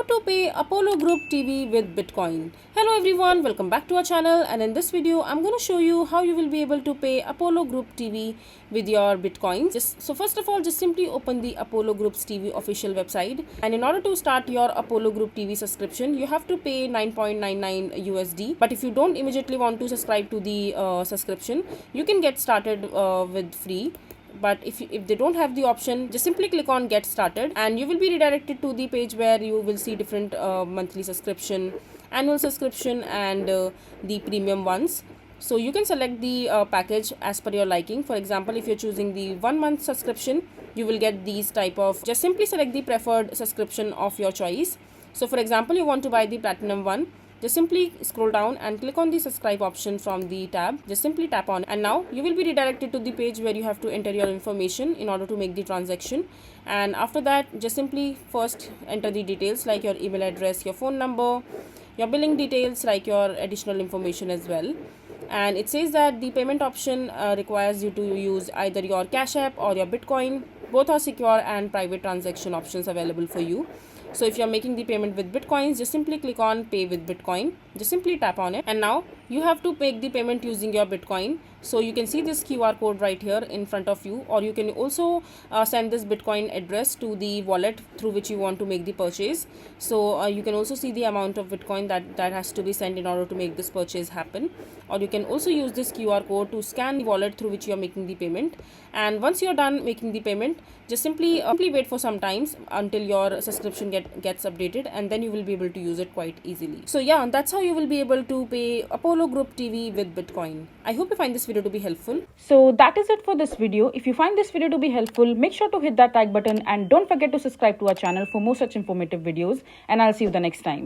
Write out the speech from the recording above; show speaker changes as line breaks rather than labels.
to pay Apollo Group TV with Bitcoin. Hello everyone, welcome back to our channel, and in this video I'm going to show you how you will be able to pay Apollo Group TV with your Bitcoin. So first of all, just simply open the Apollo Group's TV official website, and in order to start your Apollo Group TV subscription you have to pay 9.99 USD. But if you don't immediately want to subscribe to the subscription, you can get started with free. But if they don't have the option, just simply click on get started and you will be redirected to the page where you will see different monthly subscription, annual subscription, and the premium ones. So you can select the package as per your liking. For example, if you're choosing the 1 month subscription, you will get these type of, just simply select the preferred subscription of your choice. So for example, you want to buy the platinum one, just simply scroll down and click on the subscribe option from the tab. Just simply tap on it, and now you will be redirected to the page where you have to enter your information in order to make the transaction. And after that, just simply first enter the details like your email address, your phone number, your billing details, like your additional information as well. And it says that the payment option requires you to use either your Cash App or your Bitcoin. Both are secure and private transaction options available for you. So if you are making the payment with Bitcoins, just simply click on pay with Bitcoin. Just simply tap on it, and now you have to make the payment using your Bitcoin. So you can see this QR code right here in front of you, or you can also send this Bitcoin address to the wallet through which you want to make the purchase. So you can also see the amount of Bitcoin that has to be sent in order to make this purchase happen. Or you can also use this QR code to scan the wallet through which you are making the payment. And once you are done making the payment, just simply wait for some times until your subscription gets updated, and then you will be able to use it quite easily. So yeah, that's how you will be able to pay Apollo Group TV with Bitcoin. I hope you find this video to be helpful.
So that is it for this video. If you find this video to be helpful, make sure to hit that like button and don't forget to subscribe to our channel for more such informative videos, and I'll see you the next time.